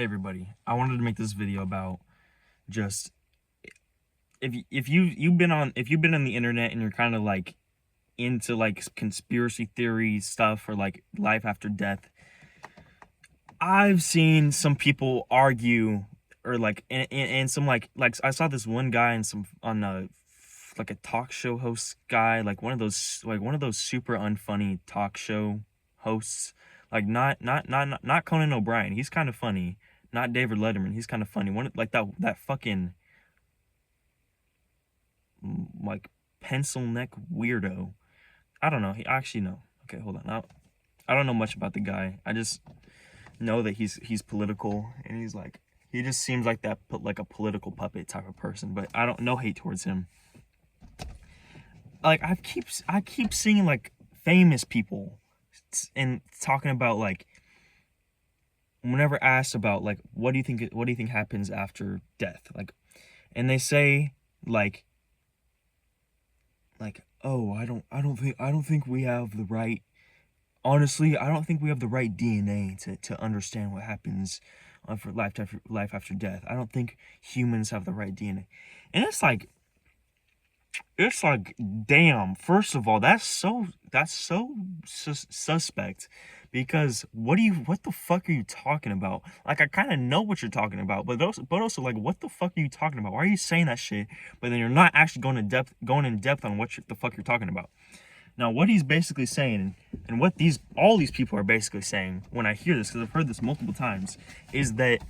Hey everybody, I wanted to make this video about just if you've been on the internet and you're kind of like into like conspiracy theory stuff or like life after death. I've seen some people argue or like and some like I saw this one guy in some on a like a talk show host guy, like one of those super unfunny talk show hosts, like not Conan O'Brien. He's kind of funny. Not David Letterman. He's kind of funny. One like that fucking like pencil neck weirdo. I don't know. He actually no. Okay, hold on. I don't know much about the guy. I just know that he's political and he just seems like like a political puppet type of person. But I don't no hate towards him. Like I keep seeing like famous people and talking about like whenever asked about like what do you think happens after death, like, and they say like oh I don't think we have the right, honestly I don't think we have the right DNA to understand what happens for life after death. I don't think humans have the right DNA. And it's like, damn, first of all, that's so suspect, because what the fuck are you talking about? Like, I kind of know what you're talking about, but also like, what the fuck are you talking about? Why are you saying that shit, but then you're not actually going in depth on what the fuck you're talking about? Now, what he's basically saying, and what all these people are basically saying, when I hear this, because I've heard this multiple times, is that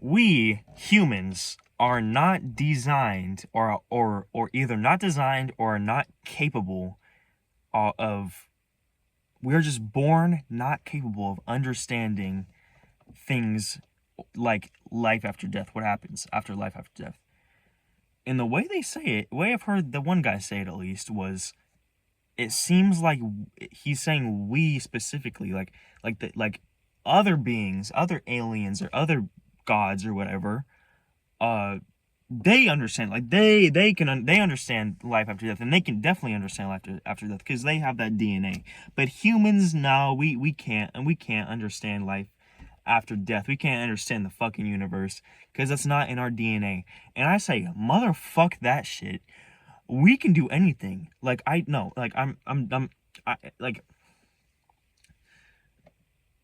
we humans are not designed or either not designed or not capable of, we're just born not capable of understanding things like life after death, what happens after life after death. And the way they say it, the way I've heard the one guy say it at least, was it seems like he's saying we specifically, like other beings, other aliens or other gods or whatever, they understand, like they understand life after death, and they can definitely understand life after death because they have that DNA. But humans, no, we can't, and we can't understand life after death. We can't understand the fucking universe because that's not in our DNA. And I say, motherfuck that shit. We can do anything. Like, I know, like like,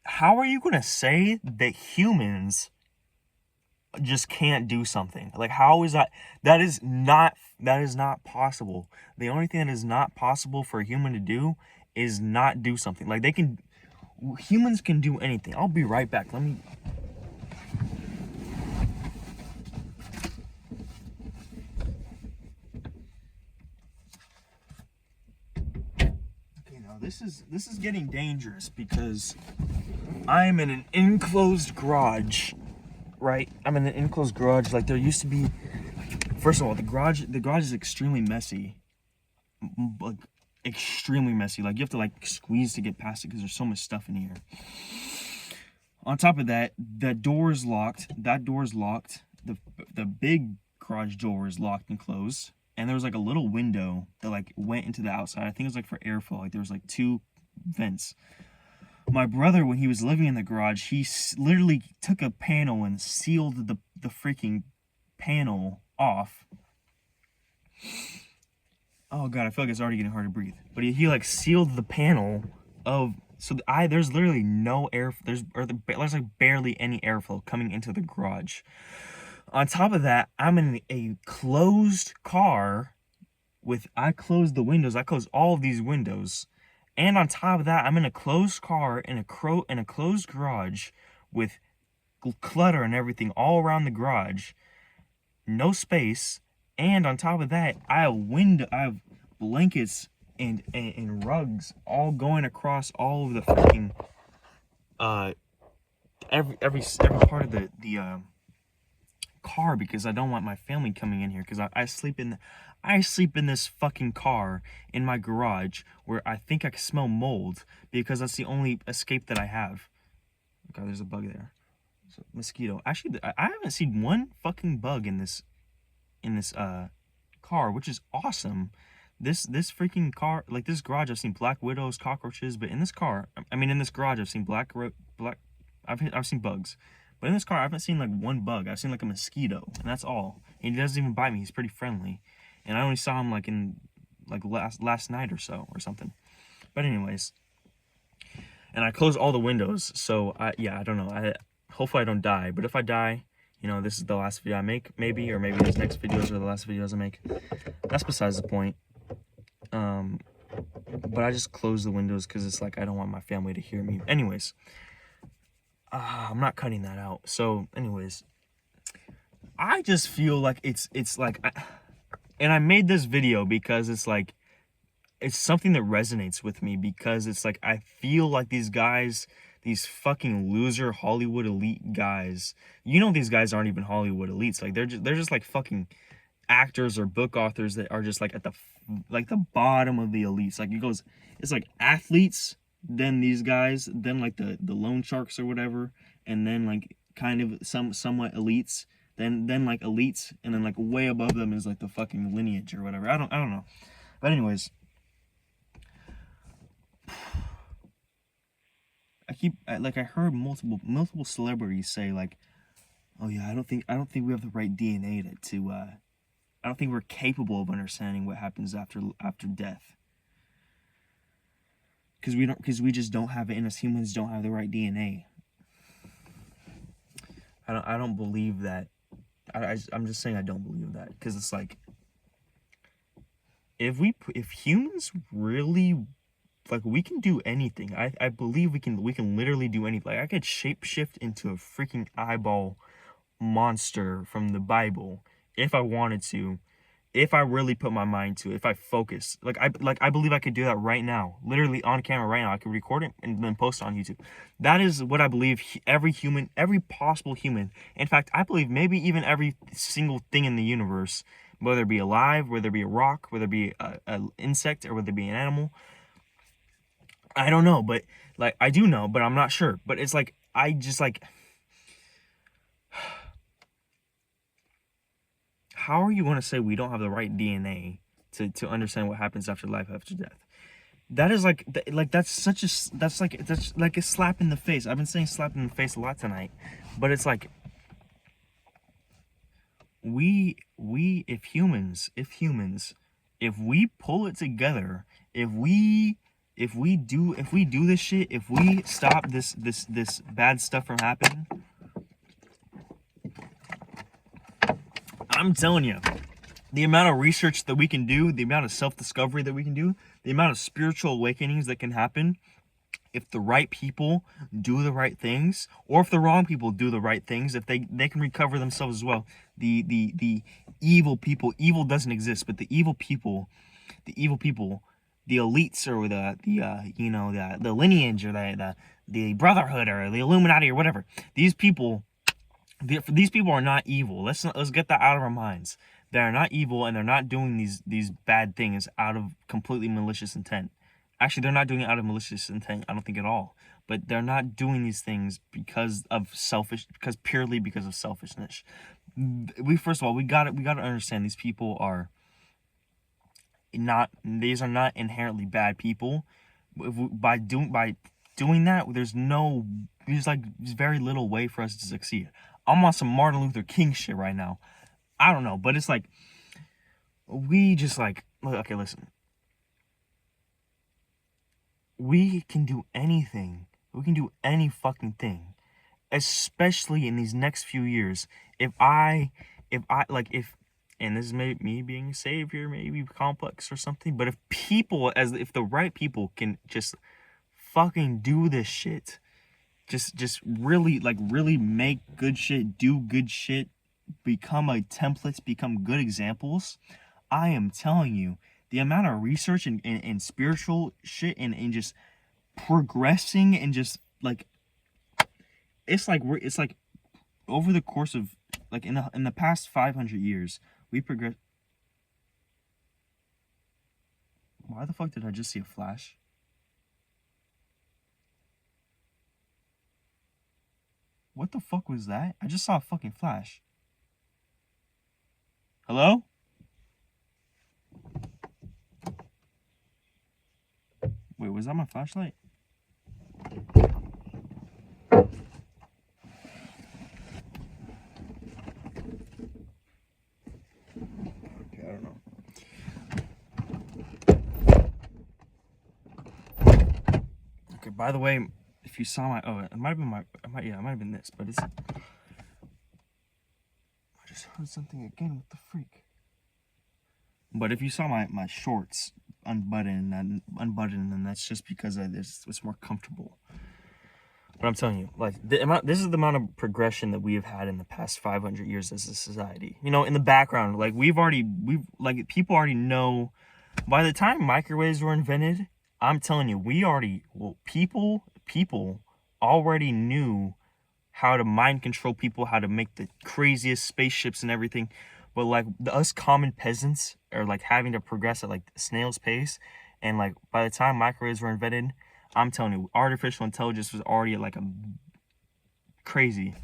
how are you gonna say that humans just can't do something? Like, how is that? That is not possible. The only thing that is not possible for a human to do is not do something. Like, humans can do anything. I'll be right back. Let me. Okay, now this is getting dangerous because I'm in an enclosed garage. Right? I'm in an enclosed garage. Like, there used to be. First of all, the garage is extremely messy. Like, extremely messy. Like, you have to like squeeze to get past it because there's so much stuff in here. On top of that, that door is locked. That door is locked. The big garage door is locked and closed. And there was like a little window that like went into the outside. I think it was like for airflow. Like, there was like two vents. My brother, when he was living in the garage, he literally took a panel and sealed the freaking panel off. Oh god, I feel like it's already getting hard to breathe. But he like sealed the panel of, so there's literally no air, there's like barely any airflow coming into the garage. On top of that, I'm in a closed car I closed the windows. I closed all of these windows. And on top of that, I'm in a closed car in a closed garage with clutter and everything all around the garage. No space. And on top of that, I have blankets and rugs all going across all of the freaking every part of the car, because I don't want my family coming in here, because I sleep in this fucking car in my garage where I think I can smell mold, because that's the only escape that I have. God, there's a bug there. So, mosquito. Actually, I haven't seen one fucking bug in this car, which is awesome. This freaking car, like this garage, I've seen black widows, cockroaches, but in this car, I mean in this garage, I've seen black, I've seen bugs, but in this car I haven't seen like one bug. I've seen like a mosquito, and that's all. And he doesn't even bite me. He's pretty friendly, and I only saw him like in like last night or so or something. But anyways, and I closed all the windows, so yeah, I don't know. Hopefully I don't die, but if I die, you know, this is the last video I make, maybe, or maybe these next videos are the last videos I make. That's besides the point. But I just closed the windows because it's like I don't want my family to hear me. Anyways, I'm not cutting that out. So, anyways, I just feel like it's like, and I made this video because it's like, it's something that resonates with me, because it's like I feel like these guys, these fucking loser Hollywood elite guys, you know, these guys aren't even Hollywood elites. Like they're just like fucking actors or book authors that are just like at the bottom of the elites. Like it goes, it's like athletes, then these guys, then like the loan sharks or whatever, and then like kind of somewhat elites, then like elites, and then like way above them is like the fucking lineage or whatever. I don't know. But anyways, I heard multiple celebrities say like, oh yeah, I don't think we have the right DNA to I don't think we're capable of understanding what happens after death. Because we just don't have it in us. Humans don't have the right DNA. I don't believe that. I'm just saying I don't believe that, because it's like, if humans really, like, we can do anything. I believe we can literally do anything. Like I could shapeshift into a freaking eyeball monster from the Bible if I wanted to, if I really put my mind to it, if I focus. I believe I could do that right now, literally on camera right now. I could record it and then post it on YouTube. That is what I believe every human, every possible human, in fact, I believe maybe even every single thing in the universe, whether it be alive, whether it be a rock, whether it be an insect, or whether it be an animal, I don't know, but like I do know, but I'm not sure. But it's like, I just like, how are you going to say we don't have the right DNA to understand what happens after life, after death? That is like that's like a slap in the face. I've been saying slap in the face a lot tonight, but it's like, if humans, if we pull it together, if we do this shit, if we stop this bad stuff from happening, I'm telling you, the amount of research that we can do, the amount of self-discovery that we can do, the amount of spiritual awakenings that can happen, if the right people do the right things, or if the wrong people do the right things, if they can recover themselves as well. The evil people, evil doesn't exist, but the evil people, the elites, or the lineage, or the brotherhood, or the Illuminati, or whatever, these people are not evil. Let's get that out of our minds. They're not evil, and they're not doing these bad things out of completely malicious intent. Actually, they're not doing it out of malicious intent, I don't think, at all. But they're not doing these things purely because of selfishness. First of all, we got to understand, these people are not inherently bad people. By doing that, there's very little way for us to succeed. I'm on some Martin Luther King shit right now. I don't know, but it's like, we just like, okay, listen. We can do anything. We can do any fucking thing, especially in these next few years. And this is maybe me being a savior, maybe complex or something, but if the right people can just fucking do this shit, just really make good shit, do good shit, become a template, become good examples, I am telling you, the amount of research and spiritual shit and just progressing, and just like, it's like over the course of, like, in the past 500 years, we progress. Why the fuck did I just see a flash? What the fuck was that? I just saw a fucking flash. Hello? Wait, was that my flashlight? By the way, if you saw my, it might have been it might have been this, but I just heard something again. What the freak? But if you saw my shorts unbuttoned, then that's just because it's more comfortable. But I'm telling you, like, this is the amount of progression that we have had in the past 500 years as a society. You know, in the background, like, people already know. By the time microwaves were invented, I'm telling you, people already knew how to mind control people, how to make the craziest spaceships and everything. But like us common peasants are like having to progress at like snail's pace, and like by the time microwaves were invented, I'm telling you, artificial intelligence was already like a crazy.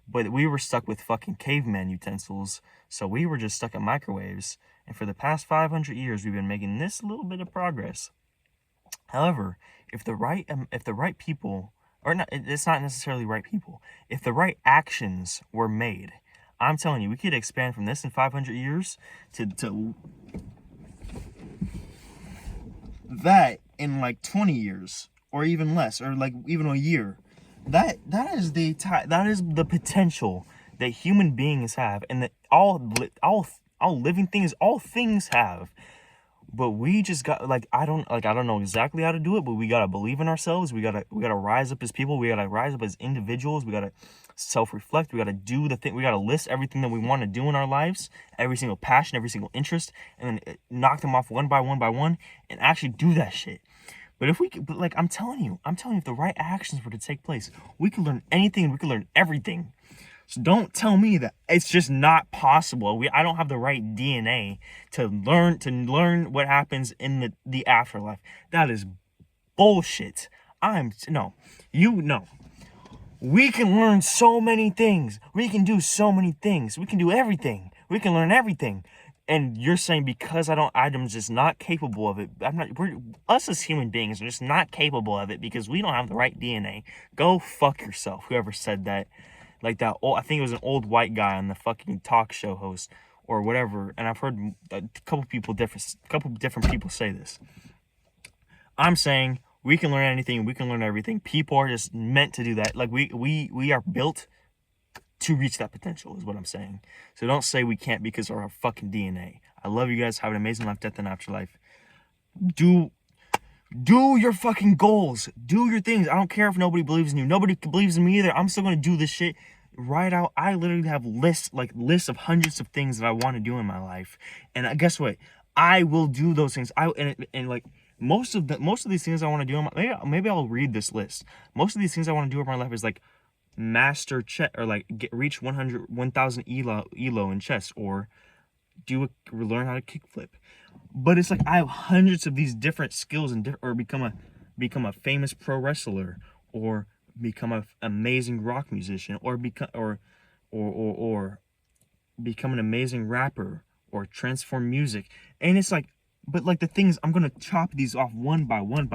But we were stuck with fucking caveman utensils, so we were just stuck at microwaves. And for the past 500 years, we've been making this little bit of progress. However, if the right people, or not, it's not necessarily right people, if the right actions were made, I'm telling you, we could expand from this in 500 years to that in like 20 years, or even less, or like even a year. That is the potential that human beings have, and that all living things, all things have. But we just got I don't know exactly how to do it, but we gotta believe in ourselves. We gotta rise up as people. We gotta rise up as individuals. We gotta self-reflect. We gotta do the thing. We gotta list everything that we want to do in our lives, every single passion, every single interest, and then knock them off one by one, and actually do that shit. But I'm telling you, if the right actions were to take place, we could learn anything. We could learn everything. So don't tell me that it's just not possible. I don't have the right DNA to learn what happens in the afterlife. That is bullshit. We can learn so many things. We can do so many things. We can do everything. We can learn everything. And you're saying because I'm just not capable of it. Us as human beings are just not capable of it because we don't have the right DNA. Go fuck yourself, whoever said that. Like that old, I think it was an old white guy on the fucking talk show host or whatever. And I've heard a couple different people say this. I'm saying we can learn anything. We can learn everything. People are just meant to do that. Like we are built to reach that potential is what I'm saying. So don't say we can't because of our fucking DNA. I love you guys. Have an amazing life, death, and afterlife. Do your fucking goals. Do your things. I don't care if nobody believes in you. Nobody believes in me either. I'm still going to do this shit. Right out. I literally have lists of hundreds of things that I want to do in my life. And guess what? I will do those things. Most of these things I want to do, maybe I'll read this list. Most of these things I want to do in my life is like master chess, or like reach 1,000 elo in chess, or learn how to kickflip. But it's like I have hundreds of these different skills or become a famous pro wrestler, or become an amazing rock musician, or become an amazing rapper, or transform music. And it's like, but like the things, I'm gonna chop these off one by one,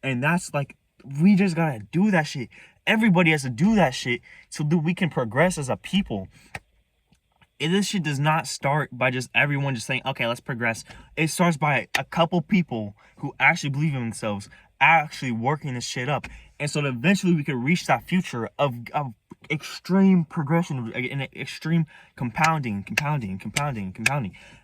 and that's like, we just gotta do that shit. Everybody has to do that shit so that we can progress as a people. And this shit does not start by just everyone just saying, okay, let's progress. It starts by a couple people who actually believe in themselves, actually working this shit up. And so that eventually we can reach that future of extreme progression and extreme compounding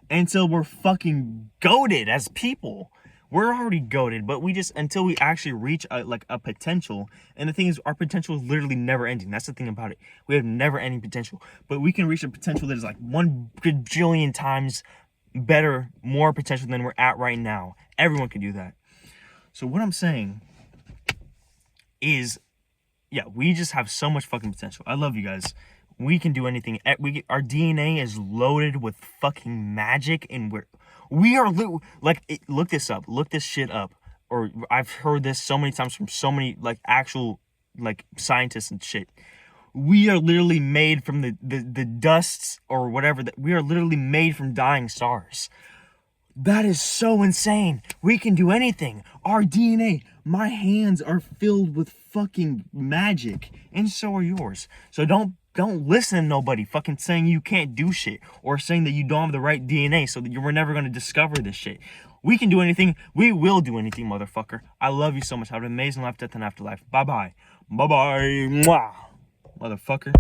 until we're fucking goated as people. We're already goated, but until we actually reach a potential. And the thing is, our potential is literally never ending. That's the thing about it. We have never ending potential, but we can reach a potential that is like 1 gajillion times better, more potential than we're at right now. Everyone can do that. So what I'm saying is, yeah, we just have so much fucking potential. I love you guys. We can do anything. Our DNA is loaded with fucking magic, and we are look this up. Look this shit up. Or I've heard this so many times from so many actual scientists and shit. We are literally made from the dusts or whatever. That we are literally made from dying stars. That is so insane. We can do anything. Our DNA, my hands are filled with fucking magic, and so are yours. So don't don't listen to nobody fucking saying you can't do shit or saying that you don't have the right DNA so that you were never going to discover this shit. We can do anything. We will do anything, motherfucker. I love you so much. Have an amazing life, death, and afterlife. Bye-bye. Bye-bye. Mwah. Motherfucker.